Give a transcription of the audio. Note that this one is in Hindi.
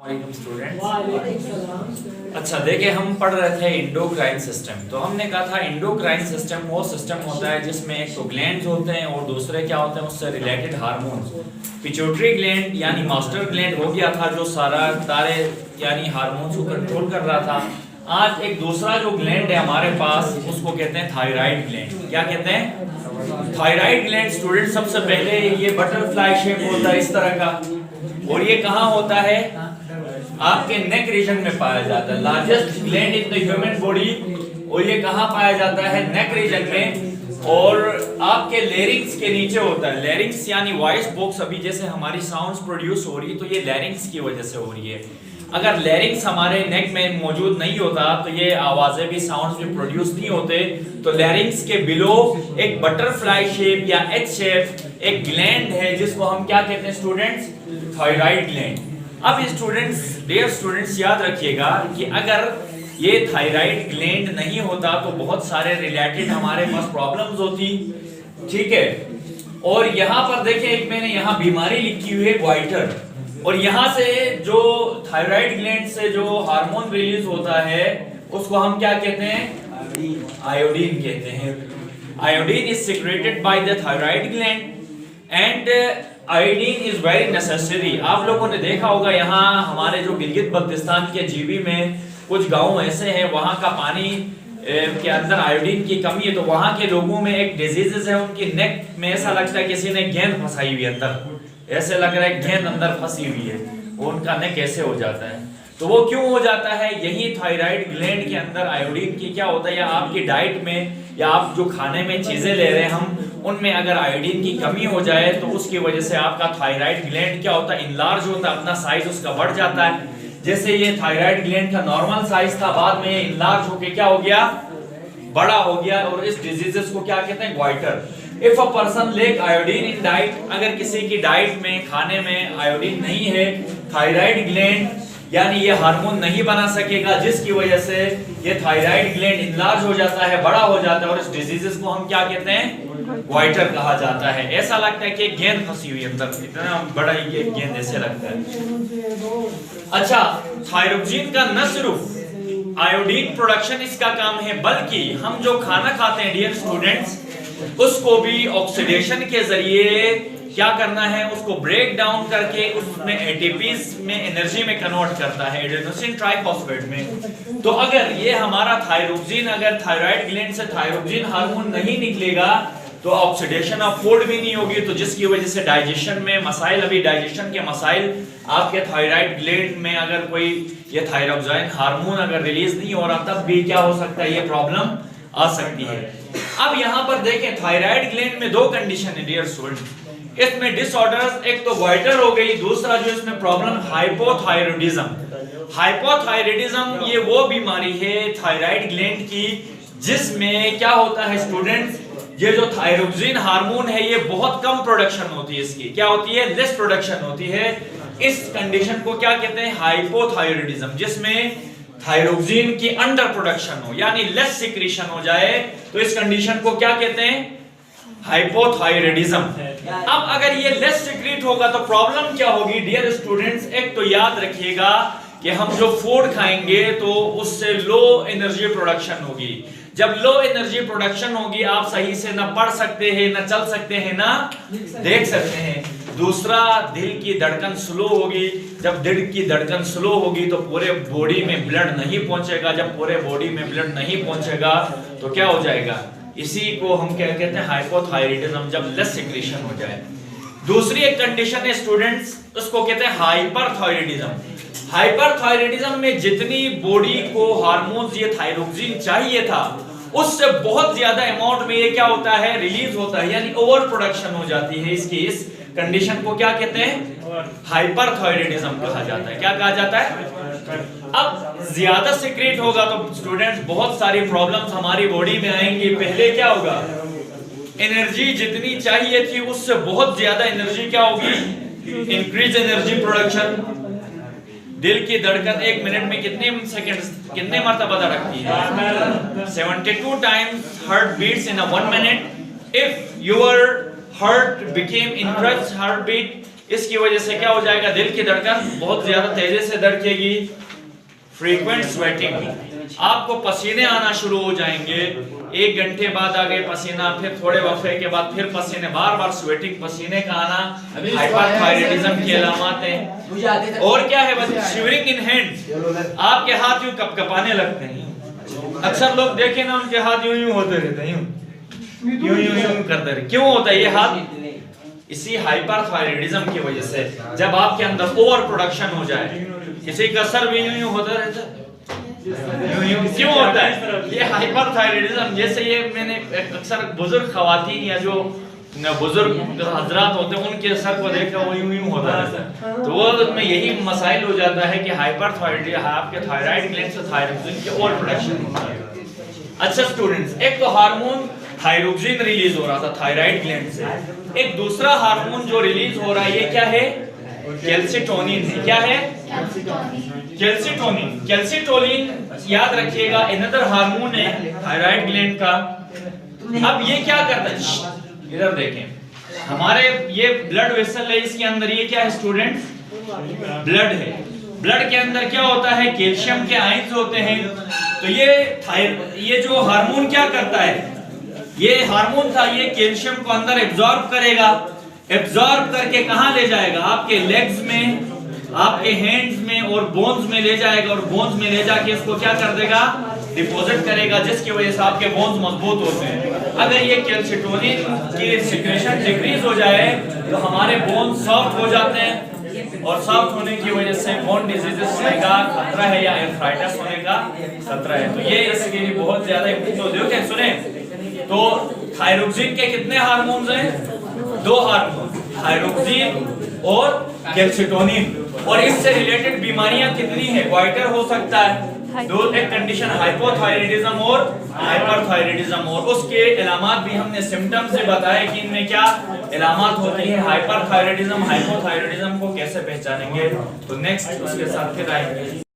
स्टूडेंट्स, अच्छा देखिए, हम पढ़ रहे थे इंडोक्राइन सिस्टम। तो हमने कहा था इंडोक्राइन सिस्टम वो सिस्टम होता है जिसमें एक तो ग्लैंड्स होते हैं और दूसरे क्या होते हैं उससे रिलेटेड हार्मोन्स। पिट्यूटरी ग्लैंड यानी मास्टर ग्लैंड हो गया था जो सारा तारे यानी हार्मोन्स को कंट्रोल कर रहा था। आज एक दूसरा जो ग्लैंड है हमारे पास उसको कहते हैं थायराइड ग्लैंड। क्या कहते हैं? Thyroid gland. स्टूडेंट, सबसे पहले ये बटरफ्लाई शेप होता है इस तरह का, और ये कहाँ होता है? आपके नेक रीजन में पाया जाता है। Largest gland in the human body, और ये कहाँ पाया जाता है? नेक रीजन में। और आपके लैरिंक्स के नीचे होता है। लैरिंक्स यानी वॉइस बॉक्स। अभी जैसे हमारी साउंड्स प्रोड्यूस हो रही है तो ये लैरिंक्स की वजह से हो रही है। अगर लैरिंक्स हमारे नेक में मौजूद नहीं होता तो ये आवाजें भी, साउंड्स भी प्रोड्यूस नहीं होते। तो लैरिंक्स के बिलो एक बटरफ्लाई शेप या एच शेप एक ग्लैंड है जिसको हम क्या कहते हैं स्टूडेंट्स? Thyroid gland. अब स्टूडेंट्स, डियर स्टूडेंट्स, याद रखिएगा कि अगर ये थायराइड ग्लैंड नहीं होता तो बहुत सारे रिलेटेड हमारे पास प्रॉब्लम्स होती। ठीक है। और यहाँ पर देखिए, एक मैंने यहाँ बीमारी लिखी हुई है ग्वाइटर, और यहाँ से जो थायराइड ग्लैंड से जो हार्मोन रिलीज होता है उसको हम क्या कहते हैं? आयोडीन कहते हैं। Iodine is secreted by the thyroid gland and iodine is very necessary. आप लोगों ने देखा होगा यहाँ हमारे जो गिलगित बल्तिस्तान के जीबी में कुछ गांव ऐसे हैं वहां का पानी के अंदर आयोडीन की कमी है, तो वहां के लोगों में एक डिजीजेस है, उनकी नेक में ऐसा लगता है किसी ने गेंद फंसाई हुई है अंदर, ऐसे लग रहा है गेंद अंदर फंसी हुई है, और उनका नेक कैसे हो जाता है। तो वो क्यों हो जाता है? यही थायराइड ग्लैंड के अंदर आयोडीन की क्या होता है, या आपकी डाइट में या आप जो खाने में चीजें ले रहे हैं हम उनमें अगर आयोडीन की कमी हो जाए तो उसकी वजह से आपका थायराइड ग्लैंड क्या होता है? इनलार्ज होता है, अपना साइज उसका बढ़ जाता है। जैसे ये थायराइड ग्लैंड का नॉर्मल साइज था, बाद में इनलार्ज होके क्या हो गया? बड़ा हो गया, और इस डिजीजेस को क्या कहते हैं? Goitre. If a person lake iodine in diet, अगर किसी की डाइट में खाने में आयोडीन नहीं है, थायराइड ग्लैंड यानी ये हार्मोन नहीं बना सकेगा, जिसकी वजह से ये थायराइड ग्लैंड इनलार्ज हो जाता है, बड़ा हो जाता है, और इस डिजीजेस को हम क्या कहते हैं? ग्वाइटर कहा जाता है। ऐसा लगता है कि गेंद फंसी हुई अंदर, इतना बड़ा ये गेंद ऐसे लगता है। अच्छा, थायरोक्सिन का न सिर्फ आयोडीन प्रोडक्शन इसका काम है, बल्कि हम जो खाना खाते हैं डियर स्टूडेंट्स उसको भी ऑक्सीडेशन के जरिए क्या करना है? उसको ब्रेक डाउन करके उसमें एटीपीज में एनर्जी में कन्वर्ट करता है, एडेनोसिन ट्राइफॉस्फेट में। तो अगर ये हमारा थायरोक्सिन, अगर थायराइड ग्लैंड से थायरोक्सिन हार्मोन नहीं निकलेगा तो ऑक्सीडेशन ऑफ फूड भी नहीं होगी, तो जिसकी वजह से डाइजेशन में मसाइल, अभी डाइजेशन के मसाइल आपके थायराइड ग्लैंड में अगर कोई ये थायरोक्सिन हार्मोन अगर रिलीज नहीं हो रहा तब भी क्या हो सकता है? ये प्रॉब्लम आ सकती है। अब यहाँ पर देखें, थायराइड ग्लैंड में दो कंडीशन है डियर स्टूडेंट। इसमें डिसऑर्डर्स, एक तो ग्वाइटर हो गई, दूसरा जो इसमें प्रॉब्लम हाइपोथायरॉयडिज्म। हाइपोथायरॉयडिज्म ये वो बीमारी है थायराइड ग्लैंड की जिसमें क्या होता है स्टूडेंट्स? ये जो थायरोक्सिन हार्मोन है ये बहुत कम प्रोडक्शन होती है, इसकी क्या होती है? लेस प्रोडक्शन होती है। इस कंडीशन को क्या कहते हैं? हाइपोथायरॉयडिज्म, जिसमें थायरोक्सिन की अंडर प्रोडक्शन हो यानी लेस सिक्रीशन हो जाए, तो इस कंडीशन को क्या कहते हैं? हाइपोथायरॉयडिज्म। अब अगर ये लेस सिक्रीट होगा तो प्रॉब्लम क्या होगी डियर स्टूडेंट्स? एक तो याद रखिएगा कि हम जो फूड खाएंगे तो उससे लो एनर्जी प्रोडक्शन होगी। जब लो एनर्जी प्रोडक्शन होगी आप सही से ना पढ़ सकते हैं, ना चल सकते हैं, ना देख सकते हैं। दूसरा, दिल की धड़कन स्लो होगी। जब दिल की धड़कन स्लो होगी तो पूरे बॉडी में ब्लड नहीं पहुंचेगा। जब पूरे बॉडी में ब्लड नहीं पहुंचेगा तो क्या हो जाएगा? इसी को हम क्या कहते हैं? हाइपोथायरॉयडिज्म, जब लेस सिक्रीशन हो जाए। दूसरी एक कंडीशन है स्टूडेंट्स, उसको कहते हैं हाइपरथायरॉयडिज्म। हाइपरथायरॉयडिज्म में जितनी बॉडी को हार्मोन्स ये थायरोक्सिन चाहिए था उससे बहुत ज्यादा अमाउंट में ये क्या होता है? रिलीज होता है, यानी ओवर प्रोडक्शन हो जाती है। इसकी इस कंडीशन को क्या कहते हैं? हाइपरथायरॉयडिज्म कहा जाता है। क्या कहा जाता है? अब ज्यादा सिक्रेट होगा तो स्टूडेंट्स बहुत सारी प्रॉब्लम्स हमारी बॉडी में आएंगी। पहले क्या होगा? एनर्जी जितनी चाहिए थी उससे बहुत ज्यादा एनर्जी क्या होगी? Increase energy production. दिल की धड़कन एक मिनट में कितने सेकंड, कितने मरतबा धड़कती है? 72 times heart beats in 1 minute. If your heart became increased heartbeat इसकी वजह से क्या हो जाएगा, दिल की धड़कन बहुत ज्यादा तेजी से धड़केगी, फ्रीक्वेंट स्वेटिंग, आपको पसीने आना शुरू हो जाएंगे, 1 घंटे बाद आ गए पसीना, फिर थोड़े वक्फे के बाद फिर पसीने, बार बार स्वेटिंग, पसीने का आना हाइपरथायराइडिज्म की अलामत है। और क्या है बच्चे, शिवरिंग इन हैंड, आपके हाथ यूं कपकपाने लगते हैं, अक्सर लोग देखे ना उनके हाथ यूं यूं होते रहते हैं, यूं यूं यूं करते रहते, क्यों होता है ये हाथ, इसी हाइपरथायराइडिज्म की वजह से। जब आपके अंदर ओवर प्रोडक्शन हो जाए, किसी का सर भी यूं यूं होता रहता है, क्यों होता है, ये हाइपरथायराइडिज्म। जैसे ये मैंने अक्सर बुजुर्ग खवातीन या जो बुजुर्ग हजरात होते हैं उनके सर को देखा वो यूं यूं होता है, तो वो उसमें यही मसाइल हो जाता है कि हाइपरथायराइड, आपके थायराइड ग्लैंड से थायराइड के ओवर प्रोडक्शन होता है। अच्छा स्टूडेंट्स, एक तो हार्मोन थायरोक्सिन रिलीज हो रहा था थायराइड ग्लैंड से, एक दूसरा हार्मोन जो रिलीज हो रहा है ये क्या है, कैल्सिटोनिन है। क्या है, कैल्सिटोनिन। कैल्सिटोनिन याद रखिएगा अनदर हार्मोन है थायराइड ग्लैंड का। अब ये क्या करता है, इधर देखें, हमारे ये ब्लड वेसल है, इसके अंदर ये क्या है स्टूडेंट, ब्लड है। ब्लड के अंदर क्या होता है, कैल्शियम के आयंस होते हैं। तो ये जो हार्मोन क्या करता है, ये हार्मोन था, ये कैल्शियम को अंदर एब्जॉर्ब करेगा, एब्जॉर्ब करके कहां ले जाएगा, आपके लेग्स में, आपके हैंड्स में और बोन्स में ले जाएगा, और बोन्स में ले जाके इसको क्या कर देगा, डिपॉजिट करेगा, जिसकी वजह से आपके बोन्स मजबूत होते हैं। अगर ये कैल्सिटोनिन की सिक्रेशन डिक्रीज हो जाए तो हमारे बोन्स सॉफ्ट हो जाते हैं, और सॉफ्ट होने की वजह से बोन डिजीजेस होने का खतरा है या आर्थराइटिस होने का खतरा है। तो ये इसके लिए बहुत ज्यादा तो क्या सुने, तो थायरोक्सिन के कितने हार्मोन्स हैं, 2 हार्मोन, थायरोक्सिन और कैल्सिटोनिन। और इससे रिलेटेड बीमारियां कितनी है, क्वाइटर हो सकता है, दो एक कंडीशन हाइपोथायराइडिज्म और हाइपरथायराइडिज्म, और उसके इलामात भी हमने सिम्टम्स से बताए कि इनमें क्या इलामात होती है, हाइपरथायराइडिज्म हाइपोथायराइडिज्म को कैसे पहचानेंगे। तो नेक्स्ट उसके साथ फिर आएंगे।